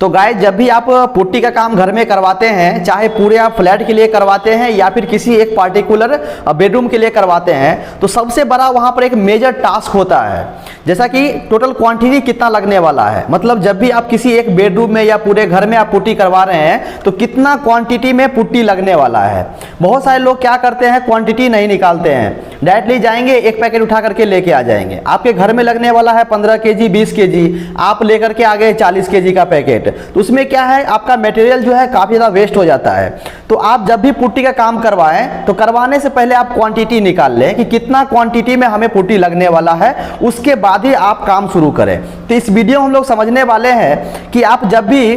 तो गाइस, जब भी आप पुट्टी का काम घर में करवाते हैं, चाहे पूरे आप फ्लैट के लिए करवाते हैं या फिर किसी एक पार्टिकुलर बेडरूम के लिए करवाते हैं, तो सबसे बड़ा वहां पर एक मेजर टास्क होता है, जैसा कि टोटल क्वांटिटी कितना लगने वाला है। मतलब जब भी आप किसी एक बेडरूम में या पूरे घर में आप पुट्टी करवा रहे हैं तो कितना क्वांटिटी में पुट्टी लगने वाला है। बहुत सारे लोग क्या करते हैं, क्वांटिटी नहीं निकालते हैं, डायरेक्टली जाएंगे एक पैकेट उठा करके लेके आ जाएंगे। आपके घर में लगने वाला है 15 केजी 20 केजी, आप लेकर के आ गए 40 केजी का पैकेट, तो उसमें क्या है, आपका मटेरियल जो है काफी ज्यादा वेस्ट हो जाता है। तो आप जब भी पुट्टी का काम करवाएं तो करवाने से पहले आप क्वांटिटी निकाल लें कि कितना क्वांटिटी में हमें पुट्टी लगने वाला है, उसके बाद ही आप काम शुरू करें। तो इस वीडियो में हम लोग समझने वाले हैं कि आप जब भी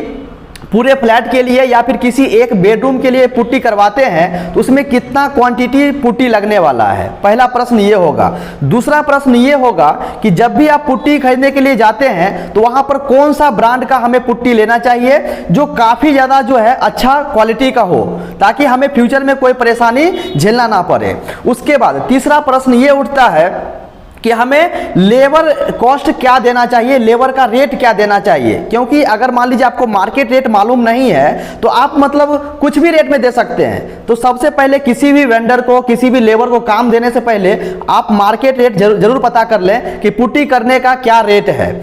पूरे फ्लैट के लिए या फिर किसी एक बेडरूम के लिए पुट्टी करवाते हैं तो उसमें कितना क्वांटिटी पुट्टी लगने वाला है, पहला प्रश्न ये होगा। दूसरा प्रश्न ये होगा कि जब भी आप पुट्टी खरीदने के लिए जाते हैं तो वहां पर कौन सा ब्रांड का हमें पुट्टी लेना चाहिए जो काफी ज्यादा जो है अच्छा क्वालिटी का हो, ताकि हमें फ्यूचर में कोई परेशानी झेलना ना पड़े। उसके बाद तीसरा प्रश्न ये उठता है कि हमें लेबर कॉस्ट क्या देना चाहिए, लेबर का रेट क्या देना चाहिए, क्योंकि अगर मान लीजिए आपको मार्केट रेट मालूम नहीं है तो आप मतलब कुछ भी रेट में दे सकते हैं। तो सबसे पहले किसी भी वेंडर को, किसी भी लेबर को काम देने से पहले आप मार्केट रेट जरूर पता कर लें कि पुट्टी करने का क्या रेट है।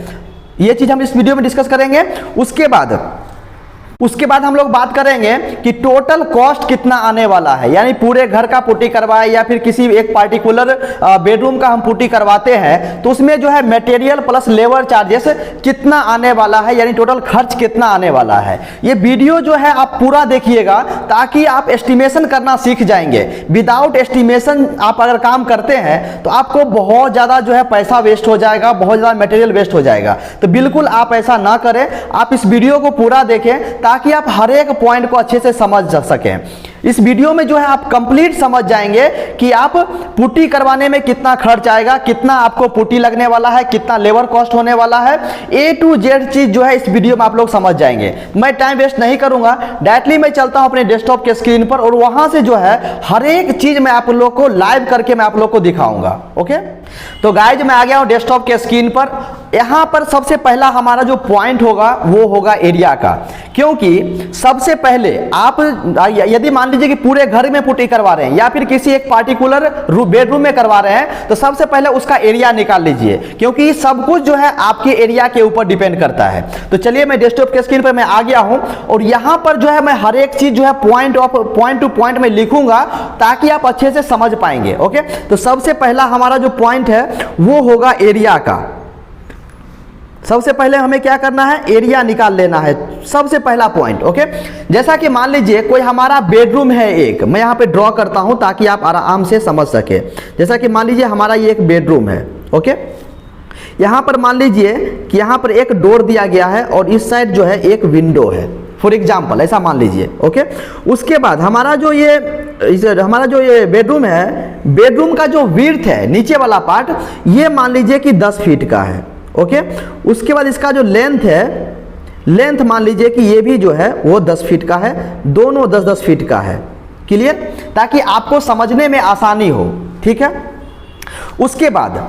ये चीज हम इस वीडियो में डिस्कस करेंगे। उसके बाद हम लोग बात करेंगे कि टोटल कॉस्ट कितना आने वाला है, यानी पूरे घर का पुट्टी करवाए या फिर किसी एक पार्टिकुलर बेडरूम का हम पुट्टी करवाते हैं तो उसमें जो है मटेरियल प्लस लेबर चार्जेस कितना आने वाला है, यानी टोटल खर्च कितना आने वाला है। ये वीडियो जो है आप पूरा देखिएगा ताकि आप एस्टिमेशन करना सीख जाएंगे। विदाउट एस्टिमेशन आप अगर काम करते हैं तो आपको बहुत ज्यादा जो है पैसा वेस्ट हो जाएगा, बहुत ज्यादा मटेरियल वेस्ट हो जाएगा। तो बिल्कुल आप ऐसा ना करें, आप इस वीडियो को पूरा देखें ताकि आप हर एक पॉइंट को अच्छे से समझ सकें। इस वीडियो में जो है आप कंप्लीट समझ जाएंगे कि आप पुट्टी करवाने में कितना खर्च आएगा, कितना आपको पुट्टी लगने वाला है, कितना लेबर कॉस्ट होने वाला है, A to Z चीज जो है इस वीडियो में आप लोग समझ जाएंगे। मैं टाइम वेस्ट नहीं करूंगा, डायरेक्टली मैं चलता हूं अपने डेस्कटॉप के स्क्रीन पर और वहां से जो है हर एक चीज मैं आप लोग को लाइव करके मैं आप लोग को दिखाऊंगा। ओके, तो गाइज मैं आ गया हूं डेस्कटॉप के स्क्रीन पर। यहां पर सबसे पहला हमारा जो पॉइंट होगा वो होगा एरिया का, क्योंकि सबसे पहले आप यदि मान लीजिए कि पूरे घर में पुट्टी करवा रहे हैं या फिर किसी एक पार्टिकुलर बेडरूम में करवा रहे हैं तो सबसे पहले उसका एरिया निकाल लीजिए, क्योंकि सब कुछ जो है आपके एरिया के ऊपर डिपेंड करता है। तो चलिए मैं डेस्कटॉप के स्क्रीन पर मैं आ गया हूं और यहां पर जो है मैं हर एक चीज जो है पॉइंट टू पॉइंट में लिखूंगा ताकि आप अच्छे से समझ पाएंगे। ओके, तो सबसे पहला हमारा जो पॉइंट है वो होगा एरिया का। सबसे पहले हमें क्या करना है, एरिया निकाल लेना है, सबसे पहला पॉइंट। ओके, जैसा कि मान लीजिए कोई हमारा बेडरूम है एक, मैं यहां पे ड्रॉ करता हूं ताकि आप आराम से समझ सके। जैसा कि मान लीजिए हमारा ये एक बेडरूम है। ओके, यहां पर मान लीजिए कि यहां पर एक डोर दिया गया है और इस साइड जो है एक विंडो है, फॉर एग्जाम्पल ऐसा मान लीजिए। ओके, उसके बाद हमारा जो ये बेडरूम है, बेडरूम का जो विड्थ है नीचे वाला पार्ट, ये मान लीजिए कि 10 फीट का है। ओके, उसके बाद इसका जो लेंथ है, लेंथ मान लीजिए कि ये भी जो है वो 10 फीट का है, दोनों 10-10 फीट का है। क्लियर, ताकि आपको समझने में आसानी हो। ठीक है, उसके बाद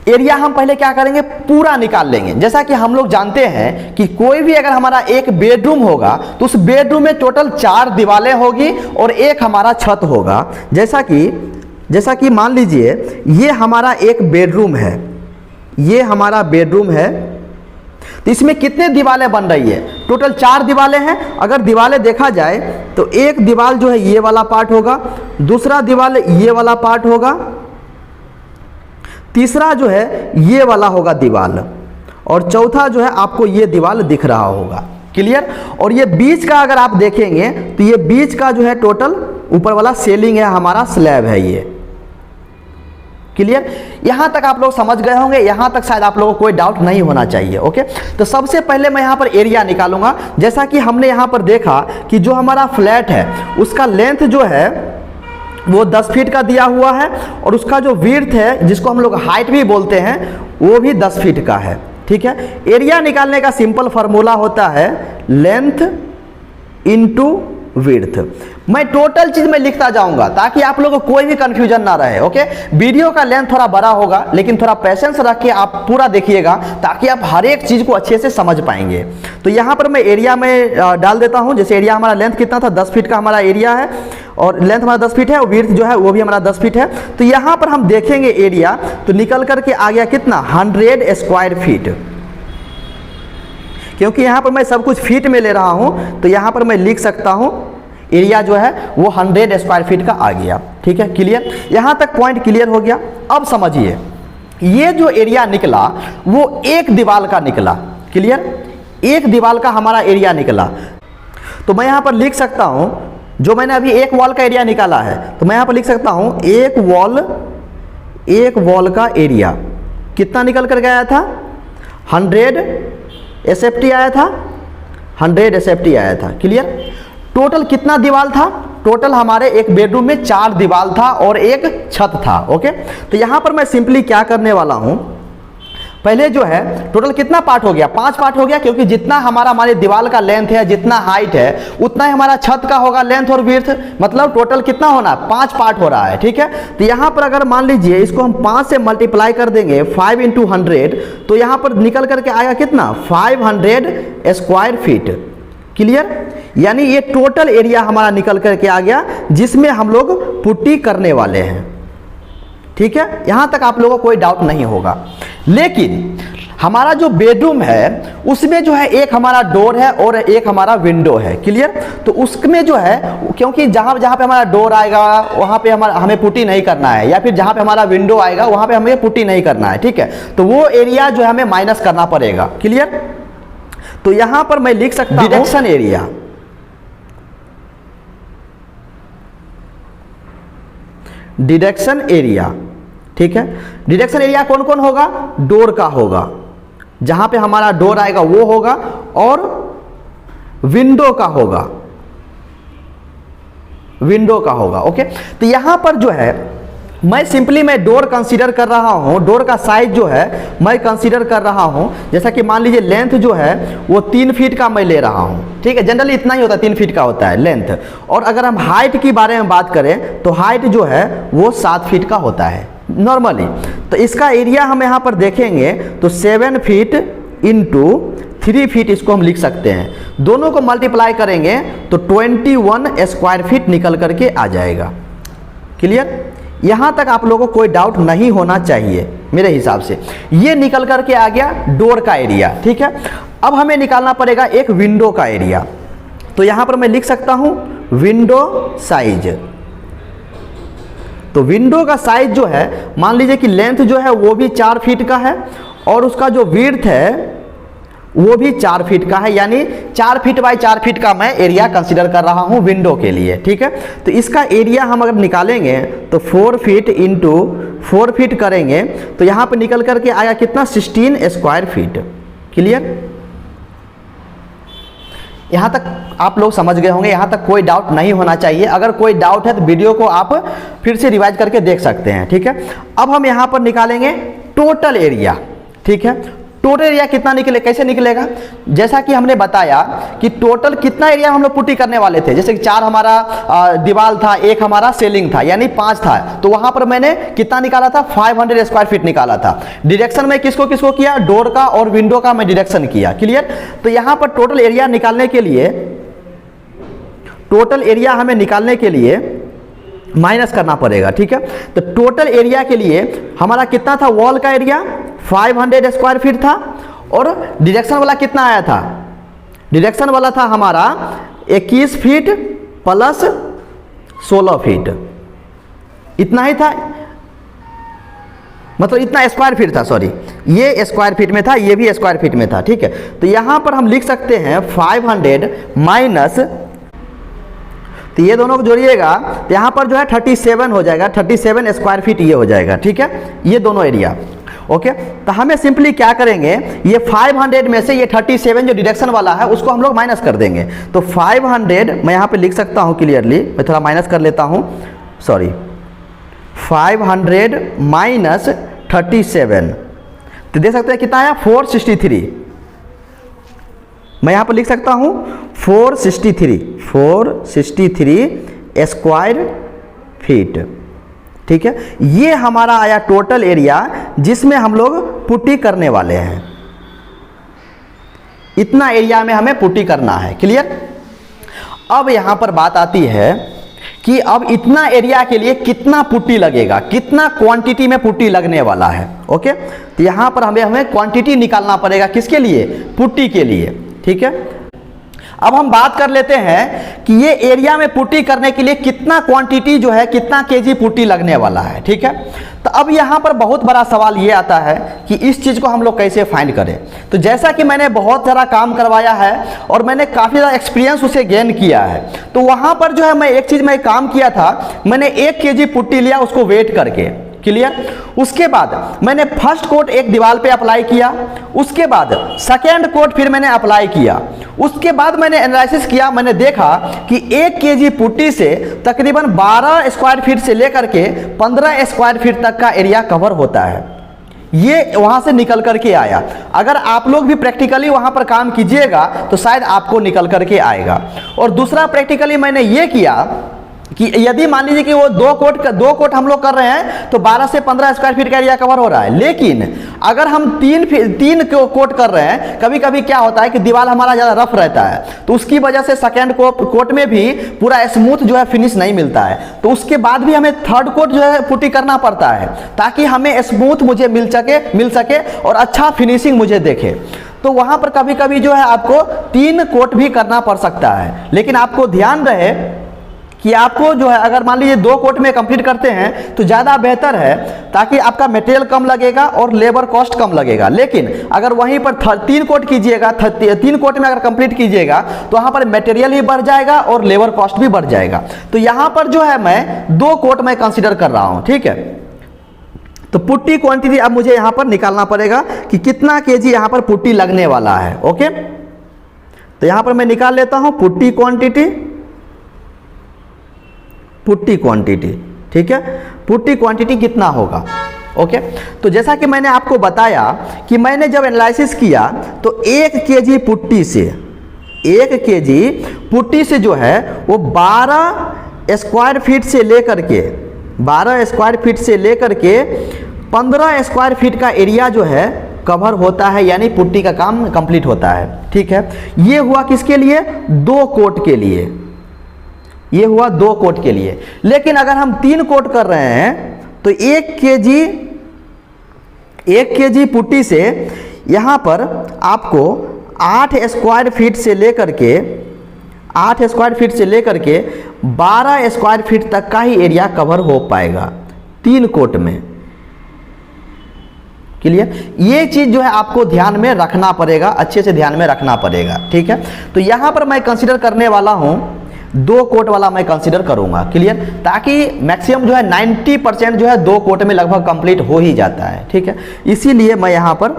एरिया हम पहले क्या करेंगे, पूरा निकाल लेंगे। जैसा कि हम लोग जानते हैं कि कोई भी अगर हमारा एक बेडरूम होगा तो उस बेडरूम में टोटल 4 दीवारें होगी और एक हमारा छत होगा। जैसा कि मान लीजिए ये हमारा एक बेडरूम है, ये हमारा बेडरूम है, तो इसमें कितने दीवारें बन रही है, टोटल 4 दीवारें हैं। अगर दीवारें देखा जाए तो एक दीवार जो है ये वाला पार्ट होगा, दूसरा दीवार ये वाला पार्ट होगा, तीसरा जो है ये वाला होगा दीवार, और चौथा जो है आपको ये दीवार दिख रहा होगा। क्लियर, और ये बीच का अगर आप देखेंगे तो ये बीच का जो है टोटल ऊपर वाला सेलिंग है, हमारा स्लैब है ये। क्लियर, यहां तक आप लोग समझ गए होंगे, यहां तक शायद आप लोगों को कोई डाउट नहीं होना चाहिए। ओके, तो सबसे पहले मैं यहां पर एरिया निकालूंगा। जैसा कि हमने यहां पर देखा कि जो हमारा फ्लैट है उसका लेंथ जो है वो 10 फीट का दिया हुआ है और उसका जो विड्थ है, जिसको हम लोग हाइट भी बोलते हैं, वो भी 10 फीट का है। ठीक है, एरिया निकालने का सिंपल फार्मूला होता है लेंथ इनटू विड्थ। मैं टोटल चीज में लिखता जाऊंगा ताकि आप लोगों को कोई भी कंफ्यूजन ना रहे। ओके, वीडियो का लेंथ थोड़ा बड़ा होगा लेकिन थोड़ा पेशेंस रख के आप पूरा देखिएगा ताकि आप हर एक चीज को अच्छे से समझ पाएंगे। तो यहाँ पर मैं एरिया में डाल देता हूँ। जैसे एरिया हमारा लेंथ कितना था, 10 फीट का हमारा एरिया है और लेंथ हमारा 10 फीट है और विड्थ जो है वो भी हमारा 10 फीट है। तो यहाँ पर हम देखेंगे एरिया, तो निकल करके आ गया कितना, 100 स्क्वायर फीट। क्योंकि यहाँ पर मैं सब कुछ फीट में ले रहा हूँ तो यहाँ पर मैं लिख सकता हूँ एरिया जो है वो 100 स्क्वायर फीट का आ गया। ठीक है, क्लियर, यहाँ तक पॉइंट क्लियर हो गया। अब समझिए, ये जो एरिया निकला वो एक दीवार का निकला। क्लियर, एक दीवार का हमारा एरिया निकला। तो मैं यहाँ पर लिख सकता हूँ, जो मैंने अभी एक वॉल का एरिया निकाला है तो मैं यहाँ पर लिख सकता हूँ एक वॉल का एरिया कितना निकल कर गया था, 100 SFT आया था, 100 SFT आया था। क्लियर, टोटल कितना दीवार था, टोटल हमारे एक बेडरूम में 4 दीवार था और एक छत था। ओके, तो यहाँ पर मैं सिंपली क्या करने वाला हूँ, पहले जो है टोटल कितना पार्ट हो गया, 5 पार्ट हो गया। क्योंकि जितना हमारे दीवार का लेंथ है, जितना हाइट है, उतना ही हमारा छत का होगा लेंथ और विड्थ। मतलब टोटल कितना होना है, 5 पार्ट हो रहा है। ठीक है, तो यहाँ पर अगर मान लीजिए इसको हम 5 से मल्टीप्लाई कर देंगे, 5 × 100, तो यहाँ पर निकल करके आएगा कितना, 500 स्क्वायर फीट। क्लियर, यानी ये टोटल एरिया हमारा निकल करके आ गया जिसमें हम लोग पुट्टी करने वाले हैं। ठीक है, यहां तक आप लोगों को कोई डाउट नहीं होगा। लेकिन हमारा जो बेडरूम है उसमें जो है एक हमारा डोर है और एक हमारा विंडो है। क्लियर, तो उसमें जो है, क्योंकि जहां पे हमारा डोर आएगा वहां पे हमें पुट्टी नहीं करना है, या फिर जहां पे हमारा विंडो आएगा वहां पे हमें पुट्टी नहीं करना है। ठीक है, तो वो एरिया जो है हमें माइनस करना पड़ेगा। क्लियर, तो यहां पर मैं लिख सकता हूं डिडक्शन एरिया। डिडक्शन एरिया, ठीक है, डिडक्शन एरिया कौन कौन होगा, डोर का होगा, जहां पे हमारा डोर आएगा वो होगा, और विंडो का होगा, विंडो का होगा। ओके, तो यहां पर जो है मैं सिंपली डोर कंसीडर कर रहा हूं, डोर का साइज जो है मैं कंसीडर कर रहा हूं। जैसा कि मान लीजिए लेंथ जो है वो 3 फीट का मैं ले रहा हूं। ठीक है, जनरली इतना ही होता है, 3 फीट का होता है लेंथ। और अगर हम हाइट की बारे में बात करें तो हाइट जो है वो 7 फीट का होता है नॉर्मली। तो इसका एरिया हम यहाँ पर देखेंगे तो 7 फीट × 3 फीट इसको हम लिख सकते हैं। दोनों को मल्टीप्लाई करेंगे तो 21 स्क्वायर फीट निकल करके आ जाएगा। क्लियर, यहां तक आप लोगों को कोई डाउट नहीं होना चाहिए मेरे हिसाब से। ये निकल करके आ गया डोर का एरिया। ठीक है, अब हमें निकालना पड़ेगा एक विंडो का एरिया। तो यहां पर मैं लिख सकता हूं विंडो साइज। तो विंडो का साइज जो है, मान लीजिए कि लेंथ जो है वो भी 4 फीट का है और उसका जो विड्थ है वो भी 4 फीट का है, यानी 4 फीट बाय 4 फीट का मैं एरिया कंसीडर कर रहा हूं विंडो के लिए। ठीक है, तो इसका एरिया हम अगर निकालेंगे तो 4 फीट × 4 फीट करेंगे तो यहां पे निकल करके आया कितना, 16 स्क्वायर फीट। क्लियर, यहां तक आप लोग समझ गए होंगे, यहां तक कोई डाउट नहीं होना चाहिए। अगर कोई डाउट है तो वीडियो को आप फिर से रिवाइज करके देख सकते हैं। ठीक है, अब हम यहां पर निकालेंगे टोटल एरिया। ठीक है, टोटल एरिया कितना निकले, कैसे निकलेगा, जैसा कि हमने बताया कि टोटल कितना एरिया हम लोग पुट्टी करने वाले थे। जैसे कि 4 हमारा दीवार था, एक हमारा सेलिंग था, यानी 5 था। तो वहां पर मैंने कितना निकाला था, 500 स्क्वायर फीट निकाला था। डिडक्शन में किसको किसको किया, डोर का और विंडो का मैं डिडक्शन किया। क्लियर, तो यहां पर टोटल एरिया निकालने के लिए, टोटल एरिया हमें निकालने के लिए माइनस करना पड़ेगा। ठीक है, तो टोटल एरिया के लिए हमारा कितना था, वॉल का एरिया 500 स्क्वायर फीट था और डिडक्शन वाला कितना आया था, डिडक्शन वाला था हमारा 21 फीट प्लस 16 फीट, इतना ही था, मतलब इतना स्क्वायर फीट था। सॉरी, ये स्क्वायर फीट में था, ये भी स्क्वायर फीट में था। ठीक है, तो यहां पर हम लिख सकते हैं 500 माइनस, तो ये दोनों को जोड़िएगा तो यहाँ पर जो है 37 हो जाएगा, 37 स्क्वायर फीट ये हो जाएगा। ठीक है, ये दोनों एरिया। ओके, तो हमें सिंपली क्या करेंगे, ये 500 में से ये 37 जो डिडक्शन वाला है उसको हम लोग माइनस कर देंगे। तो 500 मैं यहाँ पे लिख सकता हूँ क्लियरली, मैं थोड़ा माइनस कर लेता हूँ, सॉरी, 500 माइनस 37, तो देख सकते हैं कितना आया, 463। मैं यहाँ पर लिख सकता हूँ 463 स्क्वायर फीट। ठीक है, ये हमारा आया टोटल एरिया जिसमें हम लोग पुट्टी करने वाले हैं। इतना एरिया में हमें पुट्टी करना है। क्लियर। अब यहां पर बात आती है कि अब इतना एरिया के लिए कितना पुट्टी लगेगा, कितना क्वांटिटी में पुट्टी लगने वाला है। ओके, तो यहां पर हमें क्वांटिटी निकालना पड़ेगा, किसके लिए, पुट्टी के लिए। ठीक है, अब हम बात कर लेते हैं कि ये एरिया में पुट्टी करने के लिए कितना क्वांटिटी जो है, कितना केजी पुट्टी लगने वाला है। ठीक है, तो अब यहाँ पर बहुत बड़ा सवाल ये आता है कि इस चीज़ को हम लोग कैसे फाइंड करें। तो जैसा कि मैंने बहुत सारा काम करवाया है और मैंने काफ़ी ज़्यादा एक्सपीरियंस उसे गेन किया है, तो वहाँ पर जो है मैं एक चीज़ में काम किया था, मैंने 1 केजी पुट्टी लिया उसको वेट करके। क्लियर। उसके बाद मैंने फर्स्ट कोट एक दीवार पे अप्लाई किया, उसके बाद सेकेंड कोट फिर मैंने अप्लाई किया, उसके बाद मैंने एनालिसिस किया, मैंने देखा कि 1 केजी पुट्टी से तकरीबन 12 स्क्वायर फीट से लेकर के 15 स्क्वायर फीट तक का एरिया कवर होता है। ये वहां से निकल करके आया। अगर आप लोग भी प्रैक्टिकली वहां पर काम कीजिएगा तो शायद आपको निकल करके आएगा। और दूसरा प्रैक्टिकली मैंने ये किया कि यदि मान लीजिए कि वो 2 कोट हम लोग कर रहे हैं तो 12 से 15 स्क्वायर फीट का एरिया कवर हो रहा है, लेकिन अगर हम 3 कोट कर रहे हैं, कभी कभी क्या होता है कि दीवार हमारा ज़्यादा रफ रहता है, तो उसकी वजह से सेकेंड कोट में भी पूरा स्मूथ जो है फिनिश नहीं मिलता है, तो उसके बाद भी हमें थर्ड कोट जो है पुट्टी करना पड़ता है ताकि हमें स्मूथ मुझे मिल सके और अच्छा फिनिशिंग मुझे देखे। तो वहाँ पर कभी कभी जो है आपको 3 कोट भी करना पड़ सकता है, लेकिन आपको ध्यान रहे कि आपको जो है अगर मान लीजिए 2 कोट में कंप्लीट करते हैं तो ज़्यादा बेहतर है, ताकि आपका मटेरियल कम लगेगा और लेबर कॉस्ट कम लगेगा। लेकिन अगर वहीं पर 3 कोट कीजिएगा, 3 कोट में अगर कंप्लीट कीजिएगा तो वहाँ पर मटेरियल भी बढ़ जाएगा और लेबर कॉस्ट भी बढ़ जाएगा। तो यहाँ पर जो है मैं 2 कोट में कंसिडर कर रहा हूँ। ठीक है, तो पुट्टी क्वांटिटी अब मुझे यहाँ पर निकालना पड़ेगा कि कितना केजी यहाँ पर पुट्टी लगने वाला है। ओके, तो यहाँ पर मैं निकाल लेता हूँ पुट्टी क्वांटिटी। ठीक है, पुट्टी क्वांटिटी कितना होगा। ओके, तो जैसा कि मैंने आपको बताया कि मैंने जब एनालिसिस किया तो 1 केजी पुट्टी से जो है वो 12 स्क्वायर फीट से लेकर के 15 स्क्वायर फीट का एरिया जो है कवर होता है, यानी पुट्टी का काम कंप्लीट होता है। ठीक है, ये हुआ किसके लिए, 2 कोट के लिए, ये हुआ 2 कोट के लिए। लेकिन अगर हम 3 कोट कर रहे हैं तो 1 केजी पुट्टी से यहाँ पर आपको 8 स्क्वायर फीट से लेकर के 12 स्क्वायर फीट तक का ही एरिया कवर हो पाएगा 3 कोट में। क्लियर। ये चीज़ जो है आपको ध्यान में रखना पड़ेगा, अच्छे से ध्यान में रखना पड़ेगा। ठीक है, तो यहाँ पर मैं कंसीडर करने वाला हूँ 2 कोट वाला मैं कंसीडर करूंगा। क्लियर, ताकि मैक्सिमम जो है 90% जो है 2 कोट में लगभग कंप्लीट हो ही जाता है। ठीक है, इसीलिए मैं यहाँ पर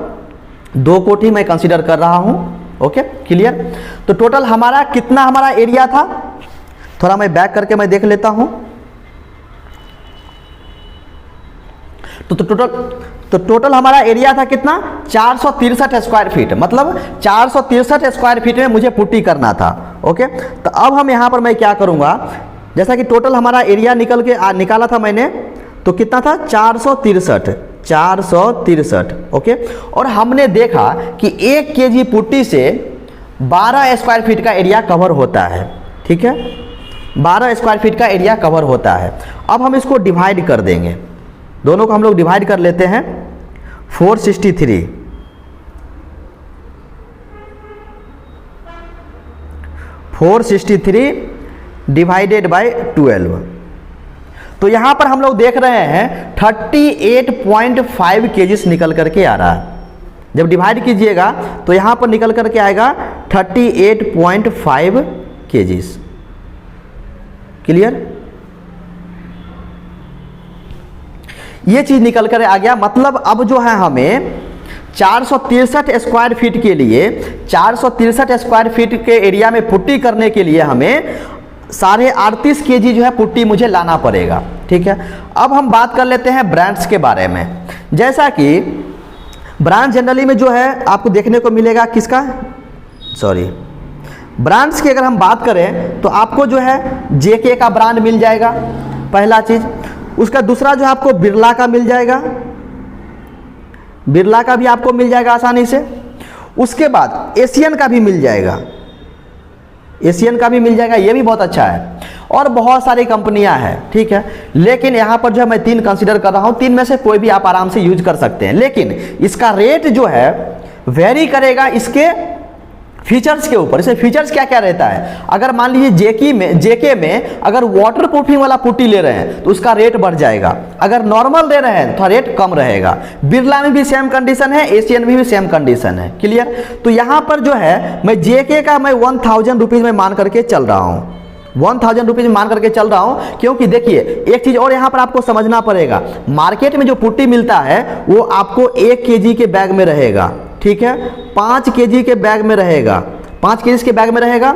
2 कोट ही मैं कंसीडर कर रहा हूँ। Okay, clear. तो टोटल हमारा कितना हमारा एरिया था, थोड़ा मैं बैक करके मैं देख लेता हूँ। तो टोटल हमारा एरिया था कितना, 463 स्क्वायर फीट, मतलब 463 स्क्वायर फीट में मुझे पुट्टी करना था। ओके, तो अब हम यहाँ पर मैं क्या करूँगा, जैसा कि टोटल हमारा एरिया निकाला था मैंने, तो कितना था 463। ओके, और हमने देखा कि 1 केजी पुट्टी से 12 स्क्वायर फीट का एरिया कवर होता है। ठीक है, 12 स्क्वायर फीट का एरिया कवर होता है। अब हम इसको डिवाइड कर देंगे, दोनों को हम लोग डिवाइड कर लेते हैं। 463 डिवाइडेड बाय 12, तो यहां पर हम लोग देख रहे हैं 38.5 केजीस निकल करके आ रहा है। जब डिवाइड कीजिएगा तो यहां पर निकल करके आएगा 38.5 केजीस। क्लियर, ये चीज निकल कर आ गया। मतलब अब जो है हमें 463 स्क्वायर फीट के लिए 463 स्क्वायर फीट के एरिया में पुट्टी करने के लिए हमें 38.5 केजी जो है पुट्टी मुझे लाना पड़ेगा। ठीक है, अब हम बात कर लेते हैं ब्रांड्स के बारे में। जैसा कि ब्रांड जनरली में जो है आपको देखने को मिलेगा किसका, ब्रांड्स की अगर हम बात करें तो आपको जो है जेके का ब्रांड मिल जाएगा, पहला चीज। उसका दूसरा जो है आपको बिरला का मिल जाएगा, बिरला का भी आपको मिल जाएगा आसानी से। उसके बाद एशियन का भी मिल जाएगा, एशियन का भी मिल जाएगा, ये भी बहुत अच्छा है। और बहुत सारी कंपनियां हैं, ठीक है। लेकिन यहाँ पर जो है मैं 3 कंसीडर कर रहा हूँ, 3 में से कोई भी आप आराम से यूज कर सकते हैं। लेकिन इसका रेट जो है वेरी करेगा इसके फीचर्स के ऊपर। इसे फीचर्स क्या क्या रहता है, अगर मान लीजिए जेके में अगर वाटर प्रूफिंग वाला पुट्टी ले रहे हैं तो उसका रेट बढ़ जाएगा, अगर नॉर्मल ले रहे हैं तो रेट कम रहेगा। बिरला में भी सेम कंडीशन है, एशियन में भी सेम कंडीशन है, क्लियर। तो यहाँ पर जो है मैं जेके का मैं 1000 रुपीज में मान करके चल रहा हूँ, 1000 रुपीज मान करके चल रहा हूं। क्योंकि देखिए एक चीज और यहां पर आपको समझना पड़ेगा, मार्केट में जो पुट्टी मिलता है वो आपको 1 केजी के बैग में रहेगा, ठीक है, 5 केजी के बैग में रहेगा, 5 केजी के बैग में रहेगा,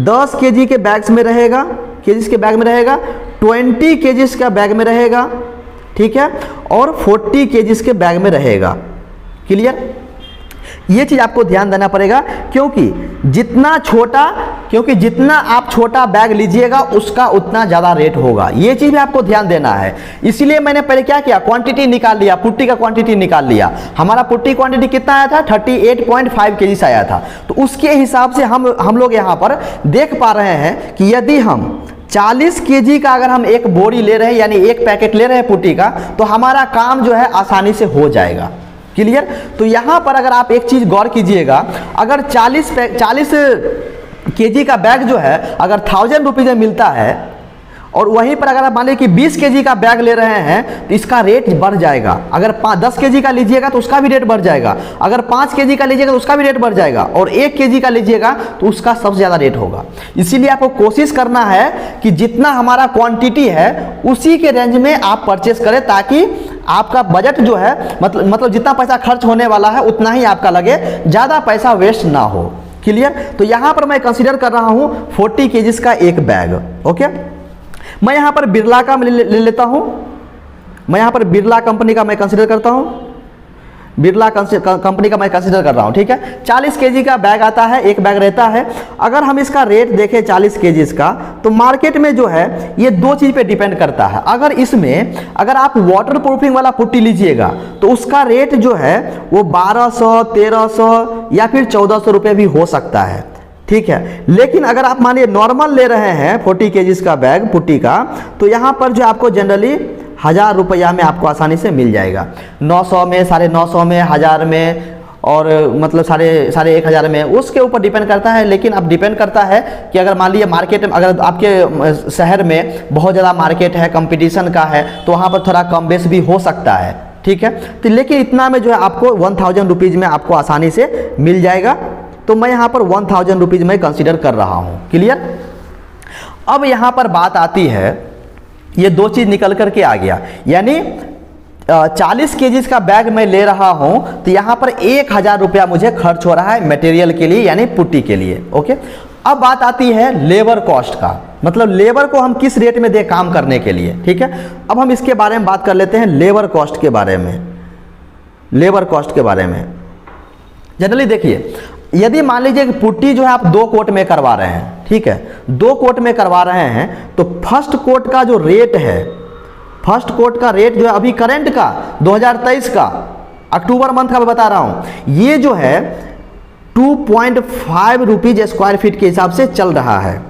10 केजी के बैग्स में रहेगा, केजी के बैग में रहेगा, 20 केजी का बैग में रहेगा, ठीक है, और 40 केजी के बैग में रहेगा, क्लियर। ये चीज आपको ध्यान देना पड़ेगा, क्योंकि जितना आप छोटा बैग लीजिएगा उसका उतना ज्यादा रेट होगा, ये चीज भी आपको ध्यान देना है। इसलिए मैंने पहले क्या किया, क्वांटिटी निकाल लिया, पुट्टी का क्वांटिटी निकाल लिया। हमारा पुट्टी क्वांटिटी कितना आया था, 38.5 केजी आया था। तो उसके हिसाब से हम लोग यहाँ पर देख पा रहे हैं कि यदि हम 40 केजी का अगर हम एक बोरी ले रहे हैं, यानी एक पैकेट ले रहे हैं पुट्टी का, तो हमारा काम जो है आसानी से हो जाएगा, क्लियर। तो यहां पर अगर आप एक चीज गौर कीजिएगा, अगर 40 केजी का बैग जो है अगर 1000 रुपीज में मिलता है, और वहीं पर अगर आप मान लीजिए कि 20 केजी का बैग ले रहे हैं तो इसका रेट बढ़ जाएगा। अगर 10 केजी का लीजिएगा तो उसका भी रेट बढ़ जाएगा, अगर 5 केजी का लीजिएगा तो उसका भी रेट बढ़ जाएगा, और 1 केजी का लीजिएगा तो उसका सबसे ज़्यादा रेट होगा। इसीलिए आपको कोशिश करना है कि जितना हमारा क्वांटिटी है उसी के रेंज में आप परचेस करें, ताकि आपका बजट जो है मतलब जितना पैसा खर्च होने वाला है उतना ही आपका लगे, ज़्यादा पैसा वेस्ट ना हो, क्लियर। तो यहाँ पर मैं कंसीडर कर रहा हूँ 40 केजीज का एक बैग, ओके। मैं यहाँ पर बिरला का ले लेता हूँ, मैं यहाँ पर बिरला कंपनी का मैं कंसीडर करता हूँ, बिरला कंपनी का मैं कंसीडर कर रहा हूँ, ठीक है। 40 केजी का बैग आता है, एक बैग रहता है। अगर हम इसका रेट देखें 40 केजी का, तो मार्केट में जो है ये 2 चीज़ पे डिपेंड करता है। अगर आप वाटर प्रूफिंग वाला पुट्टी लीजिएगा तो उसका रेट जो है वो 1200, 1300 या फिर 1400 रुपये भी हो सकता है, ठीक है। लेकिन अगर आप मानिए नॉर्मल ले रहे हैं 40 केजीज का बैग पुट्टी का, तो यहाँ पर जो आपको जनरली 1000 रुपया में आपको आसानी से मिल जाएगा, 900 में, 950 में, 1000 में, और मतलब साढ़े 1000 में, उसके ऊपर डिपेंड करता है। लेकिन अब डिपेंड करता है कि अगर मान लीजिए मार्केट में, अगर आपके शहर में बहुत ज़्यादा मार्केट है, कंपटीशन का है, तो वहाँ पर थोड़ा कम बेस भी हो सकता है, ठीक है। तो लेकिन इतना में जो है आपको 1000 रुपीज़ में आपको आसानी से मिल जाएगा। तो मैं यहाँ पर 1000 रुपीज़ में कंसिडर कर रहा हूँ, क्लियर। अब यहाँ पर बात आती है, ये 2 चीज़ निकल करके आ गया, यानी 40 केजीज का बैग मैं ले रहा हूँ तो यहाँ पर 1000 रुपया मुझे खर्च हो रहा है मटेरियल के लिए, यानी पुट्टी के लिए, ओके। अब बात आती है लेबर कॉस्ट का, मतलब लेबर को हम किस रेट में दे काम करने के लिए, ठीक है। अब हम इसके बारे में बात कर लेते हैं, लेबर कॉस्ट के बारे में। लेबर कॉस्ट के बारे में जनरली देखिए, यदि मान लीजिए कि पुट्टी जो है आप 2 कोट में करवा रहे हैं, ठीक है, 2 कोट में करवा रहे हैं, तो फर्स्ट कोट का जो रेट है, फर्स्ट कोट का रेट जो है अभी करंट का 2023 का अक्टूबर मंथ का मैं बता रहा हूं, ये जो है 2.5 रुपीज स्क्वायर फीट के हिसाब से चल रहा है,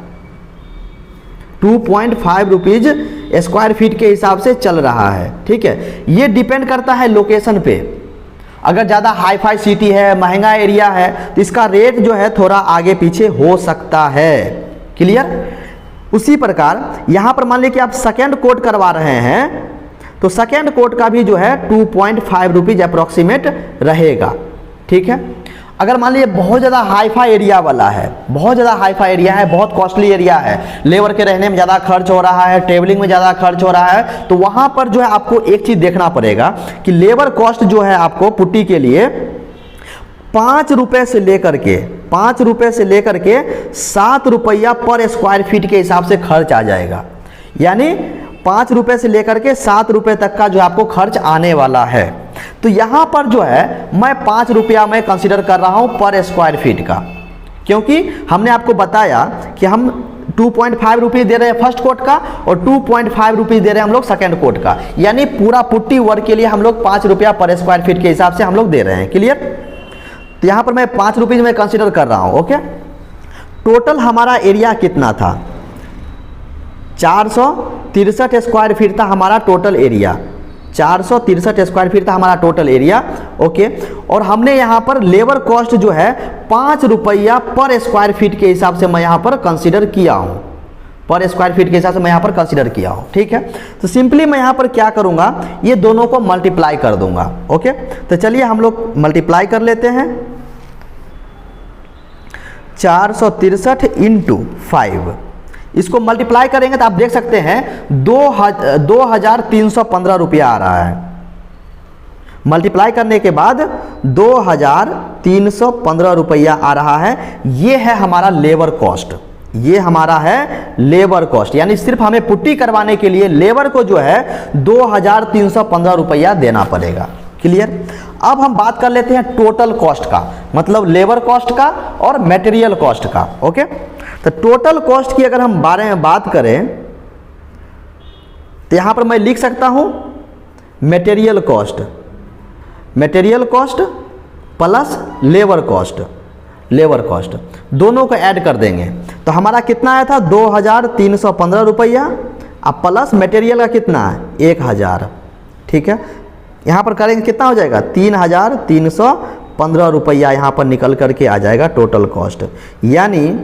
2.5 रुपीज स्क्वायर फीट के हिसाब से चल रहा है, ठीक है। ये डिपेंड करता है लोकेशन पे, अगर ज़्यादा हाई फाई सिटी है, महंगा एरिया है, तो इसका रेट जो है थोड़ा आगे पीछे हो सकता है, क्लियर। उसी प्रकार यहाँ पर मान लीजिए कि आप सेकेंड कोट करवा रहे हैं, तो सेकेंड कोट का भी जो है 2.5 रुपीज अप्रॉक्सीमेट रहेगा, ठीक है। अगर मान लीजिए बहुत ज़्यादा हाई फाई एरिया वाला है, बहुत ज़्यादा हाई फाई एरिया है, बहुत कॉस्टली एरिया है, लेबर के रहने में ज़्यादा खर्च हो रहा है, ट्रेवलिंग में ज़्यादा खर्च हो रहा है, तो वहाँ पर जो है आपको एक चीज़ देखना पड़ेगा कि लेबर कॉस्ट जो है आपको पुट्टी के लिए 5 रुपये से लेकर के 7 रुपया पर स्क्वायर फीट के हिसाब से खर्च आ जाएगा, यानी 5 रुपये से लेकर के 7 रुपये तक का जो आपको खर्च आने वाला है। तो यहाँ पर जो है मैं 5 रुपया में कंसिडर कर रहा हूँ पर स्क्वायर फीट का, क्योंकि हमने आपको बताया कि हम 2.5 रुपीज़ दे रहे हैं फर्स्ट कोट का और 2.5 रुपीज़ दे रहे हैं हम लोग सेकेंड कोट का, यानी पूरा पुट्टी वर्क के लिए हम लोग 5 रुपया पर स्क्वायर फीट के हिसाब से हम लोग दे रहे हैं। क्लियर? तो यहाँ पर मैं 5 रुपीज़ में कंसिडर कर रहा हूँ। ओके, टोटल हमारा एरिया कितना था? 463 स्क्वायर फीट था हमारा टोटल एरिया, 463 स्क्वायर फीट था हमारा टोटल एरिया। ओके, और हमने यहाँ पर लेबर कॉस्ट जो है 5 रुपया पर स्क्वायर फीट के हिसाब से मैं यहाँ पर कंसीडर किया हूँ, पर स्क्वायर फीट के हिसाब से मैं यहाँ पर कंसीडर किया हूँ। ठीक है, तो सिंपली मैं यहाँ पर क्या करूँगा, ये दोनों को मल्टीप्लाई कर दूंगा। ओके, तो चलिए हम लोग मल्टीप्लाई कर लेते हैं। 463 इंटू 5, इसको मल्टीप्लाई करेंगे तो आप देख सकते हैं 2315 रुपया आ रहा है। मल्टीप्लाई करने के बाद 2315 रुपया आ रहा है। ये है हमारा लेबर कॉस्ट, ये हमारा है लेबर कॉस्ट, यानी सिर्फ हमें पुट्टी करवाने के लिए लेबर को जो है 2315 रुपया देना पड़ेगा। क्लियर? अब हम बात कर लेते हैं टोटल कॉस्ट का, मतलब लेबर कॉस्ट का और मटेरियल कॉस्ट का। ओके, तो टोटल कॉस्ट की अगर हम बारे में बात करें तो यहां पर मैं लिख सकता हूं material cost, material cost plus labour cost, labour cost दोनों को ऐड कर देंगे तो हमारा कितना आया था 2315 रुपया, अब प्लस मटेरियल का कितना है 1000। ठीक है, यहाँ पर करेंगे कितना हो जाएगा 3315 रुपया यहाँ पर निकल करके आ जाएगा टोटल कॉस्ट। यानी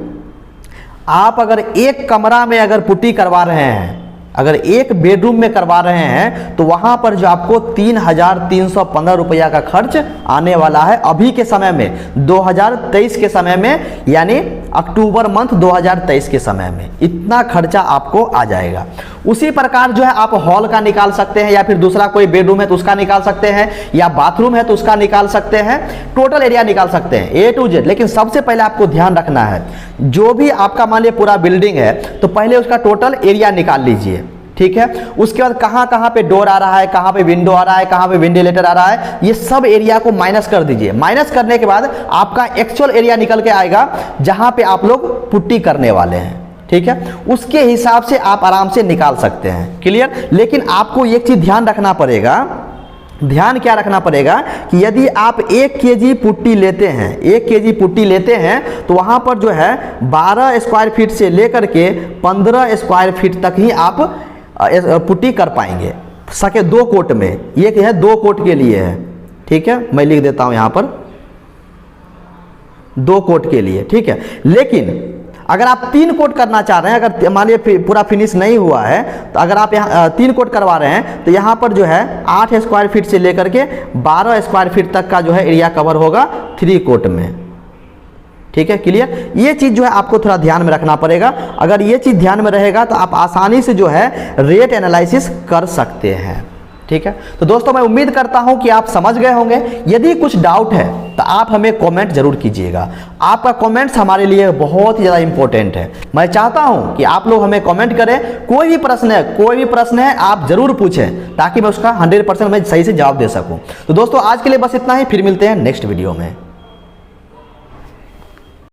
आप अगर एक कमरा में अगर पुट्टी करवा रहे हैं, अगर एक बेडरूम में करवा रहे हैं तो वहां पर जो आपको 3315 रुपया का खर्च आने वाला है अभी के समय में, 2023 के समय में, यानी अक्टूबर मंथ 2023 के समय में इतना खर्चा आपको आ जाएगा। उसी प्रकार जो है आप हॉल का निकाल सकते हैं, या फिर दूसरा कोई बेडरूम है तो उसका निकाल सकते हैं, या बाथरूम है तो उसका निकाल सकते हैं, टोटल एरिया निकाल सकते हैं A to Z। लेकिन सबसे पहले आपको ध्यान रखना है, जो भी आपका मान लीजिए पूरा बिल्डिंग है तो पहले उसका टोटल एरिया निकाल लीजिए। ठीक है, उसके बाद कहाँ कहाँ पे डोर आ रहा है, कहाँ पे विंडो आ रहा है, कहाँ पे वेंटिलेटर आ रहा है, ये सब एरिया को माइनस कर दीजिए। माइनस करने के बाद आपका एक्चुअल एरिया निकल के आएगा जहां पे आप लोग पुट्टी करने वाले हैं। ठीक है, उसके हिसाब से आप आराम से निकाल सकते हैं। क्लियर? लेकिन आपको एक चीज ध्यान रखना पड़ेगा, ध्यान क्या रखना पड़ेगा कि यदि आप 1 केजी पुट्टी लेते हैं, 1 केजी पुट्टी लेते हैं तो वहां पर जो है 12 स्क्वायर फीट से लेकर के 15 स्क्वायर फीट तक ही आप पुट्टी कर पाएंगे सके 2 कोट में। ये है 2 कोट के लिए है। ठीक है, मैं लिख देता हूं यहां पर 2 कोट के लिए। ठीक है, लेकिन अगर आप 3 कोट करना चाह रहे हैं, अगर मान लीजिए पूरा फिनिश नहीं हुआ है तो अगर आप यहाँ 3 कोट करवा रहे हैं तो यहाँ पर जो है 8 स्क्वायर फीट से लेकर के 12 स्क्वायर फीट तक का जो है एरिया कवर होगा 3 कोट में। ठीक है, क्लियर? ये चीज़ जो है आपको थोड़ा ध्यान में रखना पड़ेगा। अगर ये चीज़ ध्यान में रहेगा तो आप आसानी से जो है रेट एनालिसिस कर सकते हैं। ठीक है, तो दोस्तों मैं उम्मीद करता हूं कि आप समझ गए होंगे। यदि कुछ डाउट है तो आप हमें कमेंट जरूर कीजिएगा। आपका कमेंट्स हमारे लिए बहुत ही ज़्यादा इंपॉर्टेंट है। मैं चाहता हूं कि आप लोग हमें कमेंट करें, कोई भी प्रश्न है आप जरूर पूछें ताकि मैं उसका 100% मैं सही से जवाब दे सकूं। तो दोस्तों आज के लिए बस इतना ही, फिर मिलते हैं नेक्स्ट वीडियो में।